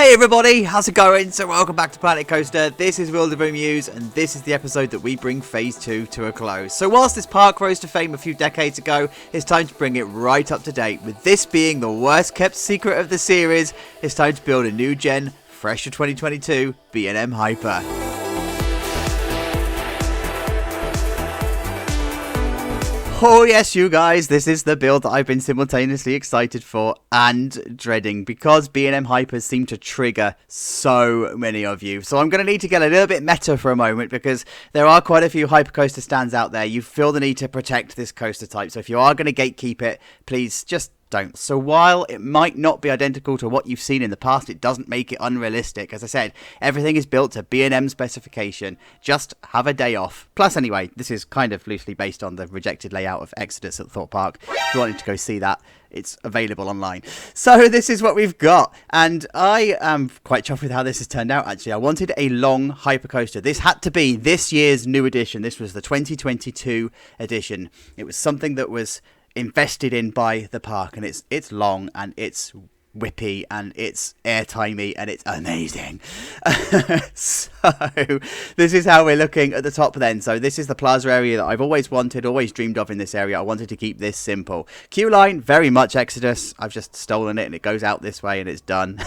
Hey everybody, how's it going? So welcome back to Planet Coaster. This is Wilderview Mews, and this is the episode that we bring Phase 2 to a close. So whilst this park rose to fame a few decades ago, it's time to bring it right up to date. With this being the worst kept secret of the series, it's time to build a new gen, fresh for 2022, B&M Hyper. Oh yes, you guys, this is the build that I've been simultaneously excited for and dreading, because B&M Hypers seem to trigger so many of you. So I'm going to need to get a little bit meta for a moment, because there are quite a few hypercoaster stands out there. You feel the need to protect this coaster type, so if you are going to gatekeep it, please just don't. So while it might not be identical to what you've seen in the past, it doesn't make it unrealistic. As I said, everything is built to B&M specification. Just have a day off. Plus, anyway, this is kind of loosely based on the rejected layout of Exodus at Thorpe Park. If you wanted to go see that, it's available online. So this is what we've got, and I am quite chuffed with how this has turned out. Actually, I wanted a long hypercoaster. This had to be this year's new edition. This was the 2022 edition. It was something that was invested in by the park, and it's long and it's whippy and it's airtimey and it's amazing. So this is how we're looking at the top then. So this is the plaza area that I've always wanted, always dreamed of in this area. I wanted to keep this simple. Queue line, very much Exodus. I've just stolen it and it goes out this way and it's done.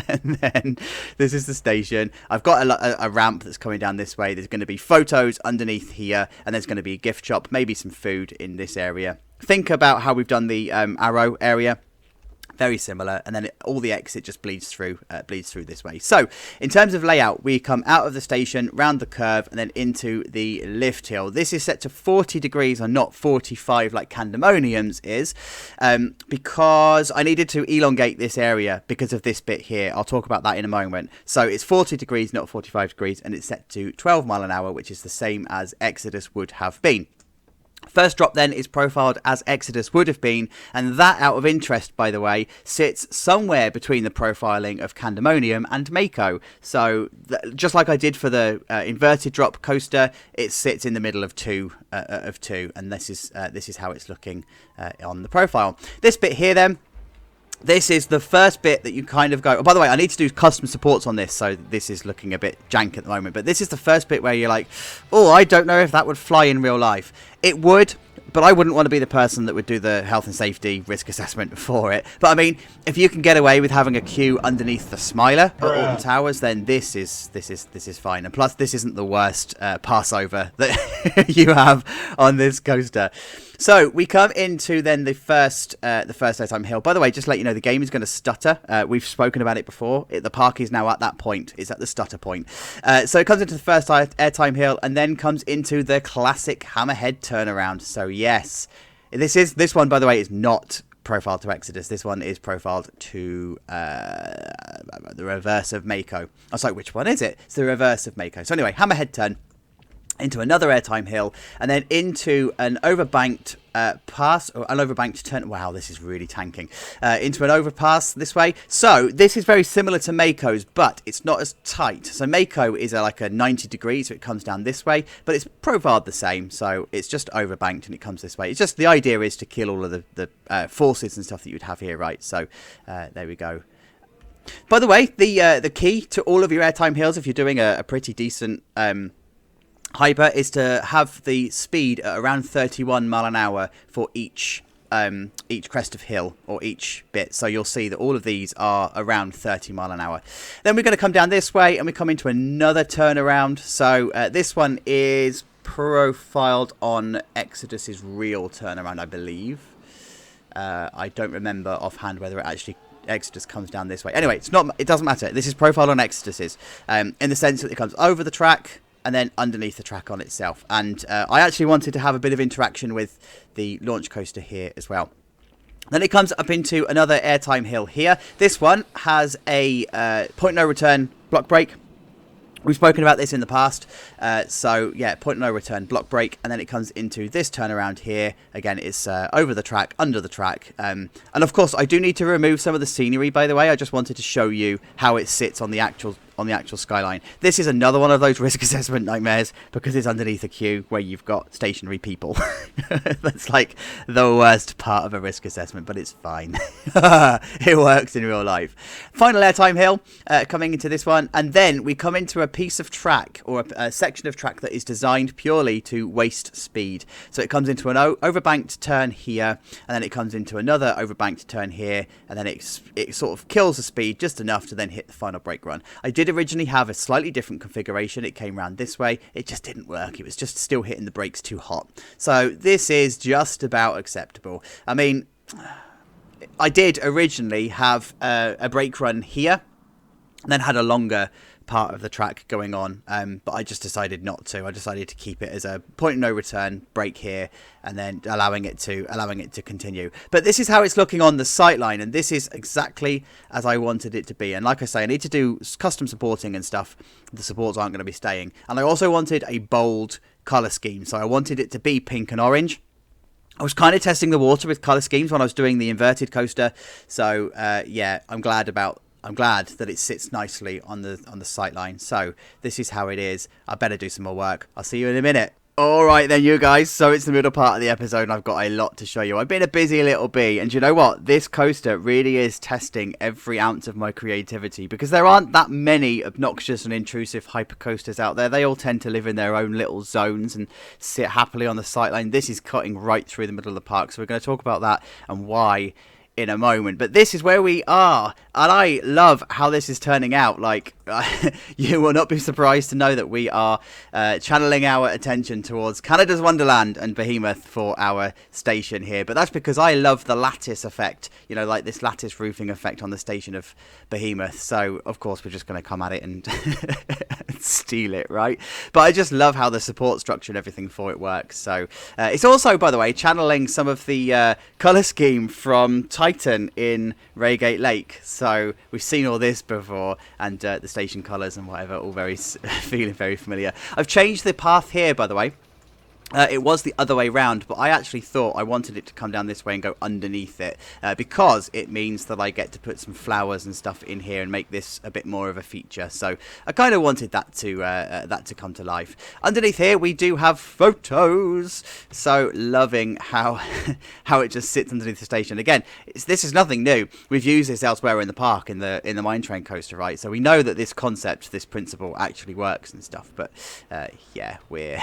And then this is the station. I've got a ramp that's coming down this way. There's going to be photos underneath here, and there's going to be a gift shop, maybe some food in this area. Think about how we've done the arrow area. Very similar, and then all the exit just bleeds through this way. So in terms of layout, we come out of the station, round the curve, and then into the lift hill. This is set to 40 degrees and not 45 like Candymonium's is, because I needed to elongate this area because of this bit here. I'll talk about that in a moment. So it's 40 degrees, not 45 degrees, and it's set to 12 mile an hour, which is the same as Exodus would have been. First drop then is profiled as Exodus would have been, and that, out of interest by the way, sits somewhere between the profiling of Candymonium and Mako. So just like I did for the inverted drop coaster, it sits in the middle of two, and this is how it's looking on the profile. This bit here then, this is the first bit that you kind of go... Oh, by the way, I need to do custom supports on this, so this is looking a bit jank at the moment. But this is the first bit where you're like, oh, I don't know if that would fly in real life. It would, but I wouldn't want to be the person that would do the health and safety risk assessment for it. But I mean, if you can get away with having a queue underneath the Smiler at Alton Towers, then this is fine. And plus, this isn't the worst passover that you have on this coaster. So we come into then the first airtime hill. By the way, just to let you know, the game is going to stutter. We've spoken about it before. The park is now at that point. It's at the stutter point. So it comes into the first airtime hill, and then comes into the classic hammerhead turnaround. So yes, this one, by the way, is not profiled to Exodus. This one is profiled to the reverse of Mako. I was like, which one is it? It's the reverse of Mako. So anyway, hammerhead turn into another airtime hill, and then into an overbanked pass, or an overbanked turn. Wow, this is really tanking. Into an overpass this way. So this is very similar to Mako's, but it's not as tight. So Mako is like a 90 degrees, so it comes down this way, but it's profiled the same. So it's just overbanked and it comes this way. It's just, the idea is to kill all of the forces and stuff that you'd have here, right? So there we go. By the way, the key to all of your airtime hills, if you're doing a pretty decent hyper, is to have the speed at around 31 mile an hour for each crest of hill, or each bit. So you'll see that all of these are around 30 mile an hour. Then we're going to come down this way, and we come into another turnaround. So this one is profiled on Exodus's real turnaround, I believe. I don't remember offhand whether it actually Exodus comes down this way. Anyway, it doesn't matter. This is profiled on Exodus's, in the sense that it comes over the track and then underneath the track on itself. And I actually wanted to have a bit of interaction with the launch coaster here as well. Then it comes up into another airtime hill here. This one has a point no return block brake. We've spoken about this in the past. So yeah, point no return block brake, and then it comes into this turnaround here. Again, it's over the track, under the track. And of course, I do need to remove some of the scenery, by the way. I just wanted to show you how it sits on the actual on the actual skyline. This is another one of those risk assessment nightmares because it's underneath a queue where you've got stationary people. That's like the worst part of a risk assessment, but it's fine. It works in real life. Final airtime hill coming into this one, and then we come into a piece of track or a section of track that is designed purely to waste speed. So it comes into an overbanked turn here, and then it comes into another overbanked turn here, and then it sort of kills the speed just enough to then hit the final brake run. I did originally have a slightly different configuration. It came around this way. It just didn't work. It was just still hitting the brakes too hot. So this is just about acceptable. I mean, I did originally have a brake run here, and then had a longer part of the track going on, but I just decided not to. I decided to keep it as a point of no return, brake here, and then allowing it to continue. But this is how it's looking on the sightline, and this is exactly as I wanted it to be. And like I say, I need to do custom supporting and stuff. The supports aren't going to be staying, and I also wanted a bold color scheme, so I wanted it to be pink and orange. I was kind of testing the water with color schemes when I was doing the inverted coaster, so yeah, I'm glad that it sits nicely on the sight line. So this is how it is. I better do some more work. I'll see you in a minute. Alright then, you guys, so it's the middle part of the episode and I've got a lot to show you. I've been a busy little bee, and you know what? This coaster really is testing every ounce of my creativity, because there aren't that many obnoxious and intrusive hypercoasters out there. They all tend to live in their own little zones and sit happily on the sightline. This is cutting right through the middle of the park, so we're going to talk about that and why in a moment. But this is where we are, and I love how this is turning out. Like, you will not be surprised to know that we are channeling our attention towards Canada's Wonderland and Behemoth for our station here. But that's because I love the lattice effect, you know, like this lattice roofing effect on the station of Behemoth. So of course we're just going to come at it and steal it, right? But I just love how the support structure and everything for it works. So it's also, by the way, channeling some of the colour scheme from Titan in Reigate Lake. So we've seen all this before, and the station colours and whatever, all very feeling very familiar. I've changed the path here, by the way. It was the other way round, but I actually thought I wanted it to come down this way and go underneath it, because it means that I get to put some flowers and stuff in here and make this a bit more of a feature. So I kind of wanted that to come to life. Underneath here we do have photos, so loving how how it just sits underneath the station. Again, this is nothing new. We've used this elsewhere in the park in the Mine Train coaster, right? So we know that this concept, this principle, actually works and stuff. But yeah, we're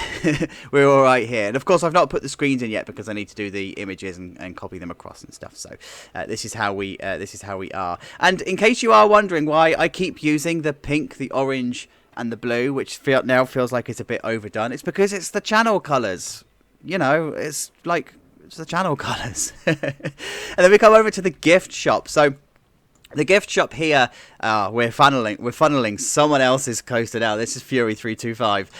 we're all right here. And of course I've not put the screens in yet because I need to do the images and copy them across and stuff. So this is how we are. And in case you are wondering why I keep using the pink, the orange and the blue, which now feels like it's a bit overdone, it's because it's the channel colors. You know, it's like it's the channel colors. And then we come over to the gift shop. So the gift shop here, we're funneling someone else's coaster now. This is Fury 325.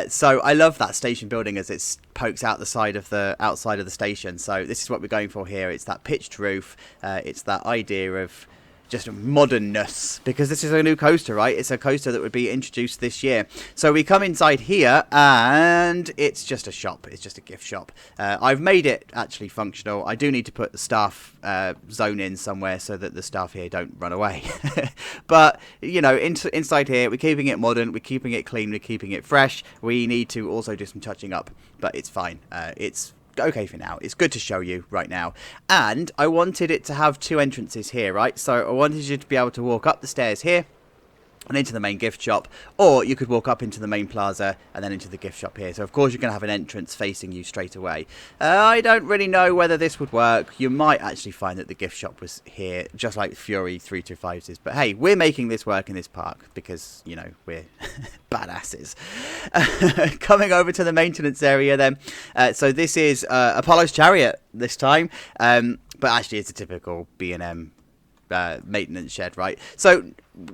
So I love that station building as it pokes out the side of the outside of the station. So this is what we're going for here. It's that pitched roof. It's that idea of just modernness, because this is a new coaster, right? It's a coaster that would be introduced this year. So we come inside here and it's just a shop. It's just a gift shop. I've made it actually functional. I do need to put the staff zone in somewhere so that the staff here don't run away. But, you know, inside here, we're keeping it modern, we're keeping it clean, we're keeping it fresh. We need to also do some touching up, but it's fine. It's okay for now. It's good to show you right now. And I wanted it to have two entrances here, right? So I wanted you to be able to walk up the stairs here and into the main gift shop, or you could walk up into the main plaza and then into the gift shop here. So of course you're going to have an entrance facing you straight away. I don't really know whether this would work. You might actually find that the gift shop was here, just like Fury 325's is. But hey, we're making this work in this park because, you know, we're badasses. Coming over to the maintenance area then. So this is Apollo's Chariot this time. But actually it's a typical B&M maintenance shed, right? So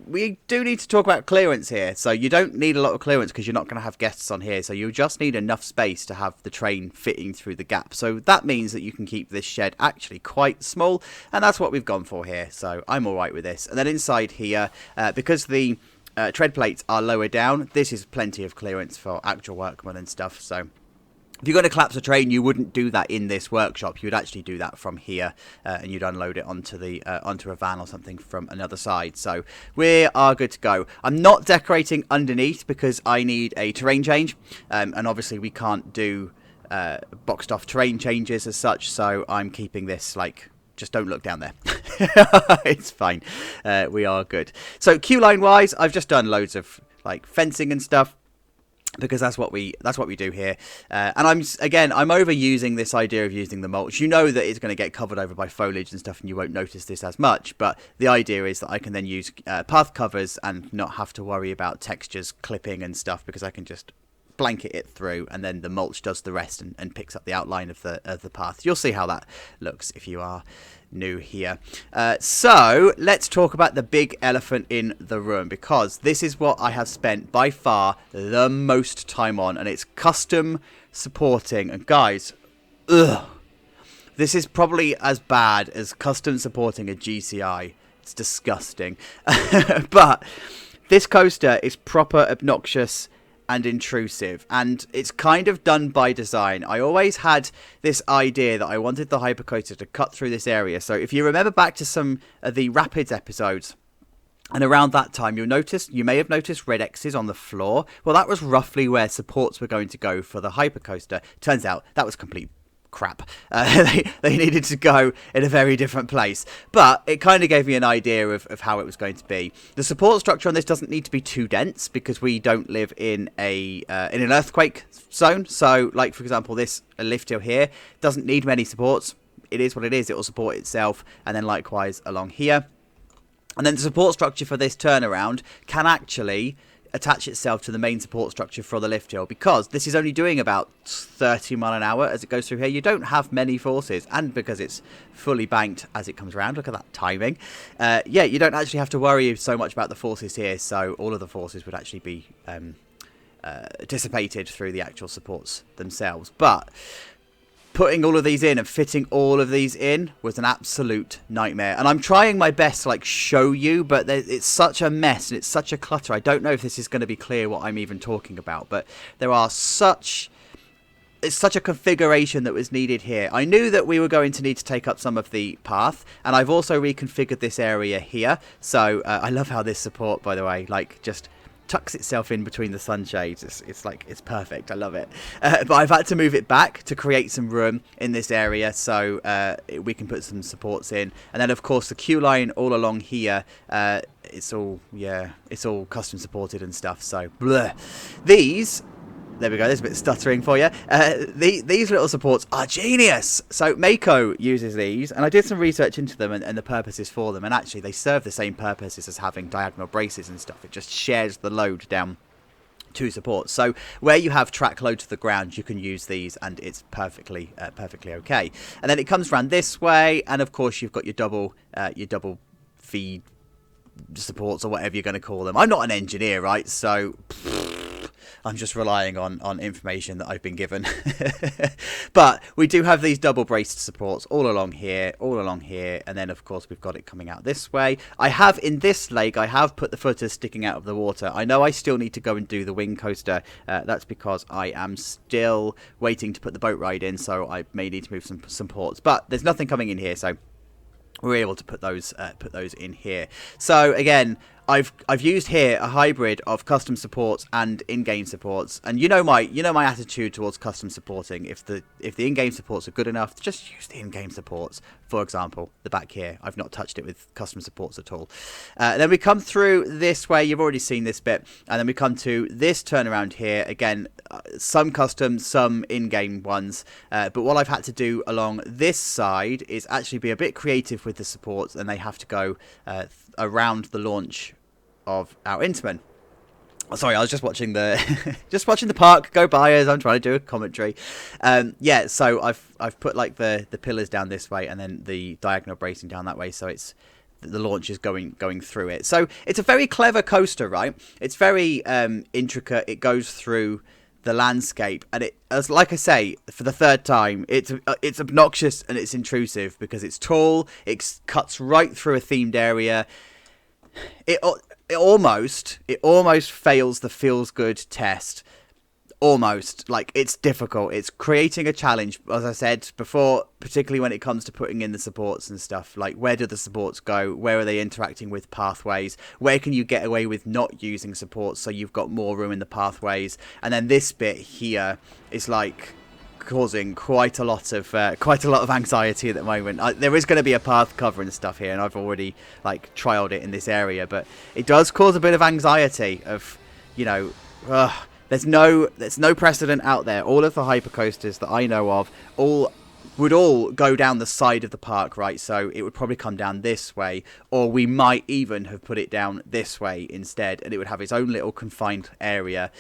we do need to talk about clearance here. So you don't need a lot of clearance because you're not going to have guests on here. So you just need enough space to have the train fitting through the gap. So that means that you can keep this shed actually quite small, and that's what we've gone for here. So I'm all right with this. And then inside here, because the tread plates are lower down, this is plenty of clearance for actual workmen and stuff. So If you're going to collapse a train, you wouldn't do that in this workshop. You would actually do that from here, and you'd unload it onto a van or something from another side. So we are good to go. I'm not decorating underneath because I need a terrain change, and obviously we can't do boxed off terrain changes as such. So I'm keeping this like, just don't look down there. It's fine. We are good. So queue line wise, I've just done loads of like fencing and stuff, because that's what we do here, and I'm overusing this idea of using the mulch. You know that it's going to get covered over by foliage and stuff, and you won't notice this as much. But the idea is that I can then use path covers and not have to worry about textures clipping and stuff, because I can just blanket it through, and then the mulch does the rest and picks up the outline of the path. You'll see how that looks if you are new here. So let's talk about the big elephant in the room, because this is what I have spent by far the most time on, and it's custom supporting. And guys, this is probably as bad as custom supporting a GCI. It's disgusting. But this coaster is proper obnoxious and intrusive, and it's kind of done by design. I always had this idea that I wanted the hypercoaster to cut through this area. So if you remember back to some of the Rapids episodes, and around that time you may have noticed red X's on the floor. Well, that was roughly where supports were going to go for the hypercoaster. Turns out that was complete crap. They needed to go in a very different place, but it kind of gave me an idea of how it was going to be. The support structure on this doesn't need to be too dense, because we don't live in an earthquake zone. So like, for example, this lift hill here doesn't need many supports. It is what it is. It will support itself, and then likewise along here. And then the support structure for this turnaround can actually attach itself to the main support structure for the lift hill, because this is only doing about 30 mile an hour as it goes through here. You don't have many forces, and because it's fully banked as it comes around, look at that timing. Yeah, you don't actually have to worry so much about the forces here, so all of the forces would actually be dissipated through the actual supports themselves. But putting all of these in and fitting all of these in was an absolute nightmare. And I'm trying my best to like show you, but it's such a mess and it's such a clutter. I don't know if this is going to be clear what I'm even talking about, but it's such a configuration that was needed here. I knew that we were going to need to take up some of the path, and I've also reconfigured this area here. So I love how this support, by the way, like just tucks itself in between the sunshades. It's perfect. I love it. But I've had to move it back to create some room in this area, so we can put some supports in. And then of course the queue line all along here, it's all custom supported and stuff. So bleh. There we go, there's a bit of stuttering for you. These little supports are genius. So Mako uses these, and I did some research into them and the purposes for them, and actually they serve the same purposes as having diagonal braces and stuff. It just shares the load down two supports. So where you have track load to the ground, you can use these, and it's perfectly okay. And then it comes around this way, and of course you've got your double feed supports, or whatever you're going to call them. I'm not an engineer, right? So I'm just relying on information that I've been given. But we do have these double braced supports all along here, and then of course we've got it coming out this way. I have, in this leg, I have put the footers sticking out of the water. I know I still need to go and do the wing coaster. That's because I am still waiting to put the boat ride in, so I may need to move some supports. But there's nothing coming in here, so we're able to put those in here. So again, I've used here a hybrid of custom supports and in-game supports, and you know my attitude towards custom supporting. If the in-game supports are good enough, just use the in-game supports. For example, the back here, I've not touched it with custom supports at all. Then we come through this way. You've already seen this bit, and then we come to this turnaround here. Again, some custom, some in-game ones. But what I've had to do along this side is actually be a bit creative with the supports, and they have to go around the launch of our Intamin. Sorry, I was just watching the park go by as I'm trying to do a commentary. Yeah, so I've put like the pillars down this way, and then the diagonal bracing down that way, so it's the launch is going through it. So it's a very clever coaster, right? It's very intricate. It goes through the landscape, and it, as like I say for the third time, it's obnoxious and it's intrusive because it's tall. It cuts right through a themed area. It almost fails the feels good test Almost. Like, it's difficult. It's creating a challenge, as I said before, particularly when it comes to putting in the supports and stuff. Like, where do the supports go? Where are they interacting with pathways? Where can you get away with not using supports so you've got more room in the pathways? And then this bit here is like causing quite a lot of anxiety at the moment. There is going to be a path cover and stuff here, and I've already like trialed it in this area, but it does cause a bit of anxiety of, you know, there's no precedent out there. All of the hypercoasters that I know of would all go down the side of the park, right? So it would probably come down this way, or we might even have put it down this way instead, and it would have its own little confined area.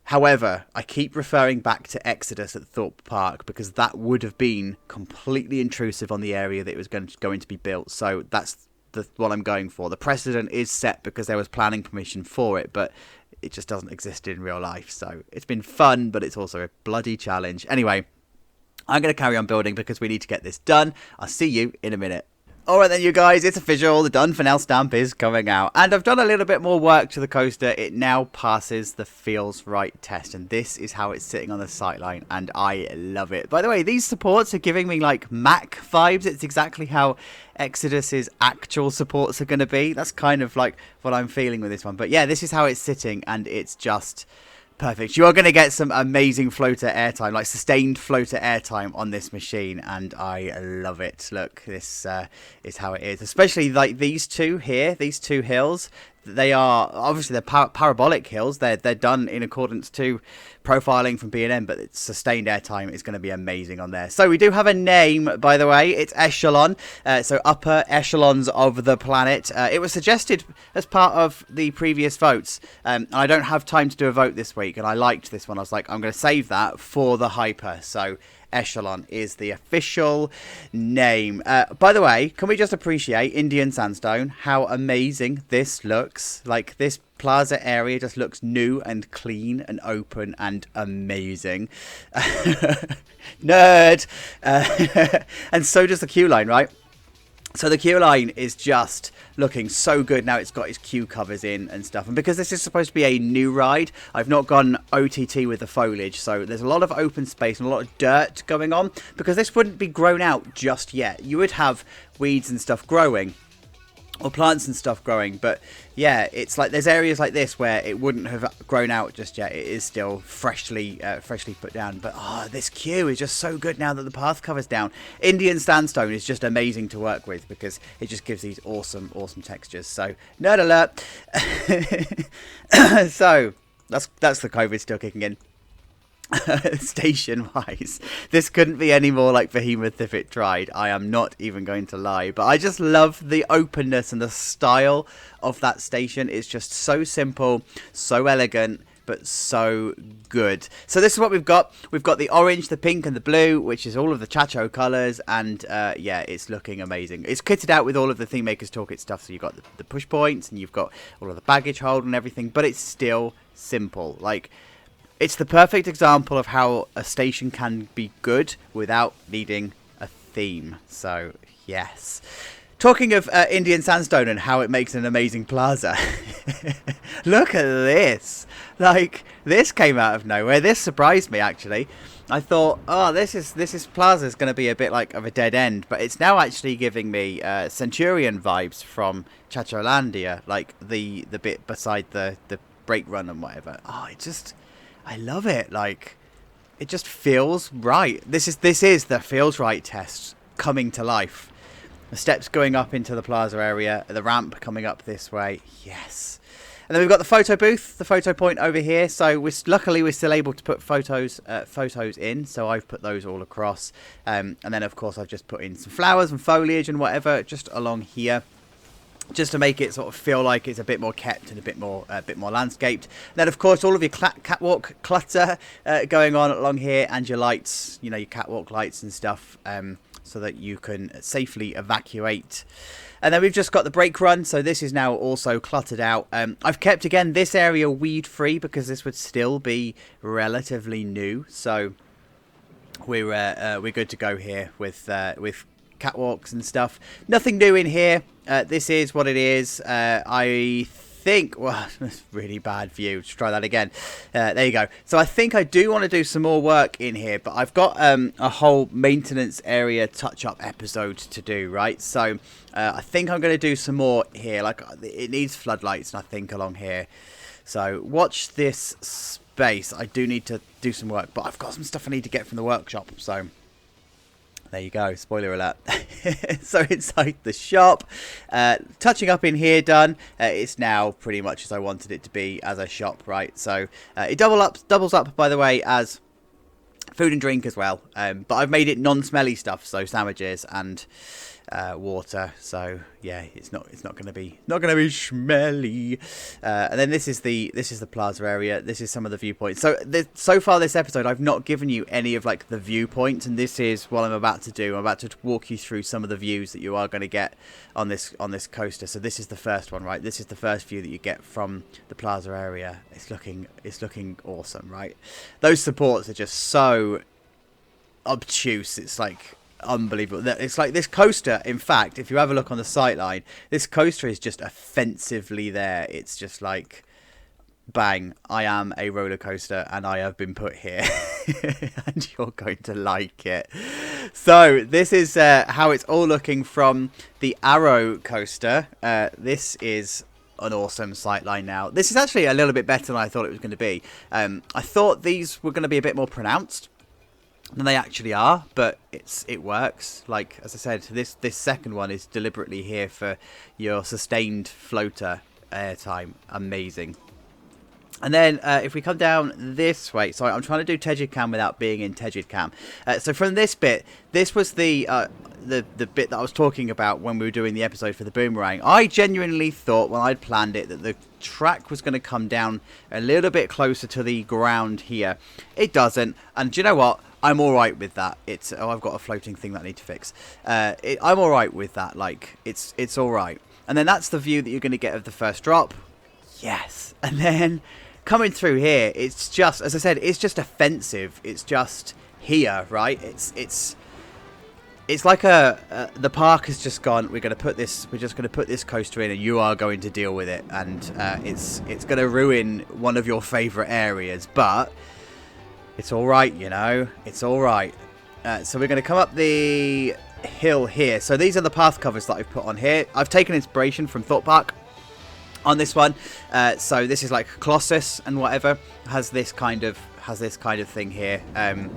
However, I keep referring back to Exodus at Thorpe Park because that would have been completely intrusive on the area that it was going to be built. So that's what I'm going for. The precedent is set because there was planning permission for it, but it just doesn't exist in real life. So it's been fun, but it's also a bloody challenge. Anyway, I'm going to carry on building because we need to get this done. I'll see you in a minute. Alright then, you guys, it's official. The Done For Now stamp is coming out. And I've done a little bit more work to the coaster. It now passes the feels right test. And this is how it's sitting on the sightline. And I love it. By the way, these supports are giving me like Mac vibes. It's exactly how Exodus's actual supports are going to be. That's kind of like what I'm feeling with this one. But yeah, this is how it's sitting. And it's just perfect. You are going to get some amazing floater airtime, like sustained floater airtime on this machine, and I love it. Look, this is how it is. Especially like these two here, these two hills. They are obviously they're parabolic hills. They're done in accordance to profiling from B&M, but it's sustained airtime is going to be amazing on there. So we do have a name, by the way. It's Echelon. So upper echelons of the planet. It was suggested as part of the previous votes. I don't have time to do a vote this week, and I liked this one. I was like, I'm going to save that for the hyper. So Echelon is the official name. By the way, can we just appreciate Indian Sandstone, how amazing this looks? Like, this plaza area just looks new and clean and open and amazing. Nerd! And so does the queue line, right? So the queue line is just looking so good now. It's got its queue covers in and stuff. And because this is supposed to be a new ride, I've not gone OTT with the foliage. So there's a lot of open space and a lot of dirt going on, because this wouldn't be grown out just yet. You would have weeds and stuff growing, or plants and stuff growing, but yeah, it's like there's areas like this where it wouldn't have grown out just yet. It is still freshly put down, but this queue is just so good now that the path cover's down. Indian Sandstone is just amazing to work with because it just gives these awesome textures. So nerd alert. So that's the COVID still kicking in. Station wise, this couldn't be any more like Behemoth if it tried. I am not even going to lie, but I just love the openness and the style of that station. It's just so simple, so elegant, but so good. So this is what we've got. We've got the orange, the pink, and the blue, which is all of the Chacho colours, and yeah, it's looking amazing. It's kitted out with all of the Theme Makers Toolkit stuff, so you've got the push points, and you've got all of the baggage hold and everything, but it's still simple. Like, it's the perfect example of how a station can be good without needing a theme. So, yes. Talking of Indian Sandstone and how it makes an amazing plaza. Look at this. Like, this came out of nowhere. This surprised me, actually. I thought, oh, this plaza is going to be a bit like of a dead end. But it's now actually giving me Centurion vibes from Chacholandia. Like, the bit beside the brake run and whatever. Oh, I love it. Like, it just feels right. This is the feels right test coming to life. The steps going up into the plaza area, the ramp coming up this way. Yes. And then we've got the photo booth, the photo point over here. So luckily we're still able to put photos in. So I've put those all across. And then of course I've just put in some flowers and foliage and whatever just along here, just to make it sort of feel like it's a bit more kept and a bit more landscaped. And then, of course, all of your catwalk clutter going on along here, and your lights, you know, your catwalk lights and stuff, so that you can safely evacuate. And then we've just got the brake run, so this is now also cluttered out. I've kept, again, this area weed-free because this would still be relatively new. So we're good to go here with catwalks and stuff. Nothing new in here. This is what it is. I think, well, that's really bad view. Let's try that again. There you go. So I think I do want to do some more work in here, but I've got a whole maintenance area touch-up episode to do, right? So I think I'm going to do some more here. Like, it needs floodlights, I think, along here. So watch this space. I do need to do some work, but I've got some stuff I need to get from the workshop, so there you go, spoiler alert. So inside the shop, touching up in here done. It's now pretty much as I wanted it to be as a shop, right? So it doubles up, by the way, as food and drink as well. But I've made it non-smelly stuff, so sandwiches and water. So yeah, it's not going to be smelly. And then this is the plaza area. This is some of the viewpoints. So far this episode, I've not given you any of like the viewpoints, and this is what I'm about to do. I'm about to walk you through some of the views that you are going to get on this coaster. So this is the first one, right? This is the first view that you get from the plaza area. It's looking awesome, right? Those supports are just so obtuse. It's like unbelievable. It's like this coaster, in fact, if you have a look on the sightline, this coaster is just offensively there. It's just like, bang, I am a roller coaster and I have been put here. And you're going to like it. So this is how it's all looking from the Arrow coaster. This is an awesome sightline now. This is actually a little bit better than I thought it was going to be. I thought these were going to be a bit more pronounced than they actually are, but it works. Like, as I said, this second one is deliberately here for your sustained floater airtime. Amazing. And then if we come down this way, sorry, I'm trying to do Tegid Cam without being in Tegid Cam. So from this bit, this was the bit that I was talking about when we were doing the episode for the boomerang. I genuinely thought when I'd planned it that the track was going to come down a little bit closer to the ground here. It doesn't, and do you know what? I'm alright with that. I've got a floating thing that I need to fix. I'm alright with that. Like, it's alright. And then that's the view that you're going to get of the first drop. Yes. And then coming through here, it's just, as I said, it's just offensive. It's just here, right? It's like the park has just gone, we're just going to put this coaster in and you are going to deal with it. And it's going to ruin one of your favourite areas, but it's all right, you know. It's all right. So we're going to come up the hill here. So these are the path covers that I've put on here. I've taken inspiration from Thorpe Park on this one. So this is like Colossus and whatever has this kind of thing here.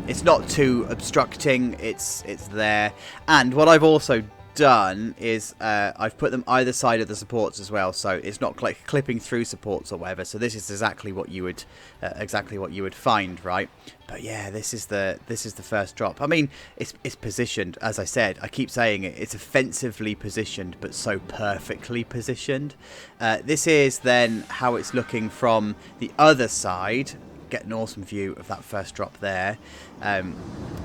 It's not too obstructing. It's there. And what I've also done is I've put them either side of the supports as well, so it's not like clipping through supports or whatever. So this is exactly what you would find, right? But yeah, this is the first drop. I mean, it's positioned, as I said. I keep saying it. It's offensively positioned, but so perfectly positioned. This is then how it's looking from the other side. Get an awesome view of that first drop there. And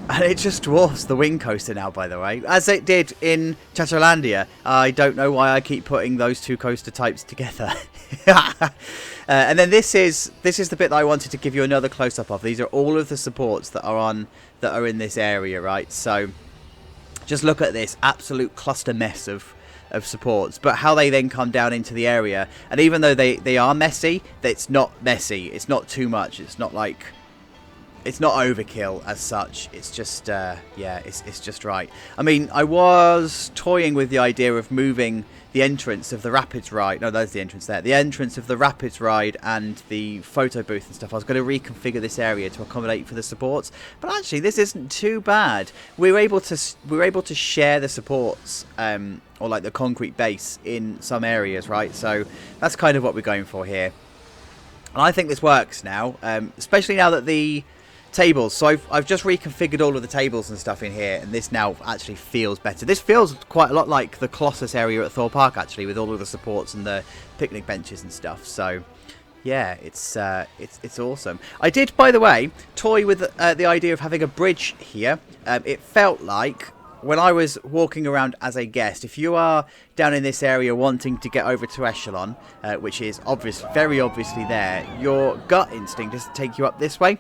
it just dwarfs the wing coaster now, by the way, as it did in Chatterlandia. I don't know why I keep putting those two coaster types together. And then this is the bit that I wanted to give you another close-up of. These are all of the supports that are in this area, right? So just look at this absolute cluster mess of supports, but how they then come down into the area. And even though they are messy, it's not messy. It's not too much. It's not like, it's not overkill as such. It's just yeah, it's just right. I mean, I was toying with the idea of moving the entrance of the Rapids ride. No, there's the entrance there. The entrance of the Rapids ride and the photo booth and stuff. I was going to reconfigure this area to accommodate for the supports, but actually this isn't too bad. We were able to share the supports, or like the concrete base in some areas, right? So that's kind of what we're going for here. And I think this works now, especially now that the tables, so I've just reconfigured all of the tables and stuff in here, and this now actually feels better. This feels quite a lot like the Colossus area at Thorpe Park, actually, with all of the supports and the picnic benches and stuff. So yeah, it's awesome. I did, by the way, toy with the idea of having a bridge here. It felt like when I was walking around as a guest, if you are down in this area wanting to get over to Echelon, which is very obviously there, your gut instinct is to take you up this way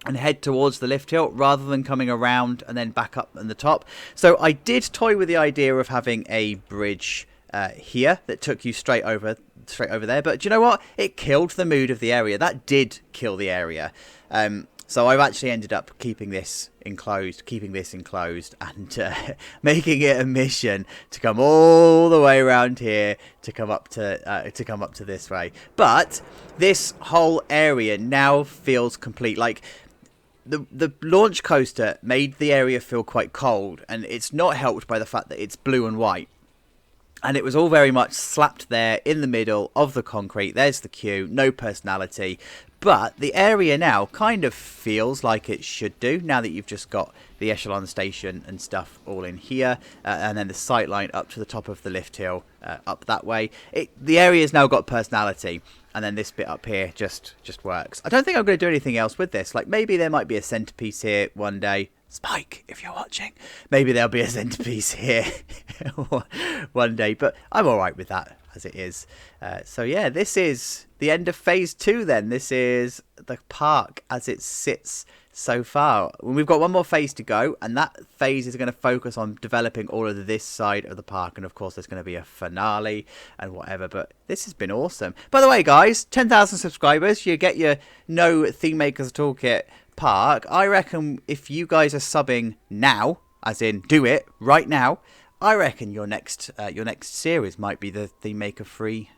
and head towards the lift hill rather than coming around and then back up on the top. So I did toy with the idea of having a bridge here that took you straight over there. But do you know what? It killed the mood of the area. That did kill the area. So I've actually ended up keeping this enclosed, and making it a mission to come all the way around here to come up to this way. But this whole area now feels complete. Like the launch coaster made the area feel quite cold, and it's not helped by the fact that it's blue and white. And it was all very much slapped there in the middle of the concrete. There's the queue, no personality. But the area now kind of feels like it should do, now that you've just got the echelon station and stuff all in here. And then the sight line up to the top of the lift hill, up that way. The area's now got personality. And then this bit up here just works. I don't think I'm going to do anything else with this. Like, maybe there might be a centerpiece here one day. Spike, if you're watching, maybe there'll be a centerpiece here one day, but I'm all right with that as it is. So yeah, this is the end of phase 2 then. This is the park as it sits so far. We've got one more phase to go, and that phase is going to focus on developing all of this side of the park, and of course there's going to be a finale and whatever, but this has been awesome. By the way, guys, 10,000 subscribers, you get your No Theme Makers Toolkit park. I reckon if you guys are subbing now, as in do it right now, I reckon your next series might be the Theme Maker free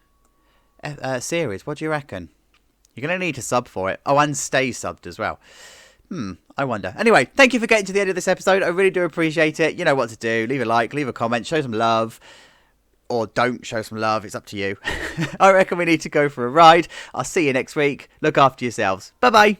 series. What do you reckon? You're going to need to sub for it. Oh, and stay subbed as well. I wonder. Anyway, thank you for getting to the end of this episode. I really do appreciate it. You know what to do. Leave a like, leave a comment, show some love. Or don't show some love. It's up to you. I reckon we need to go for a ride. I'll see you next week. Look after yourselves. Bye-bye.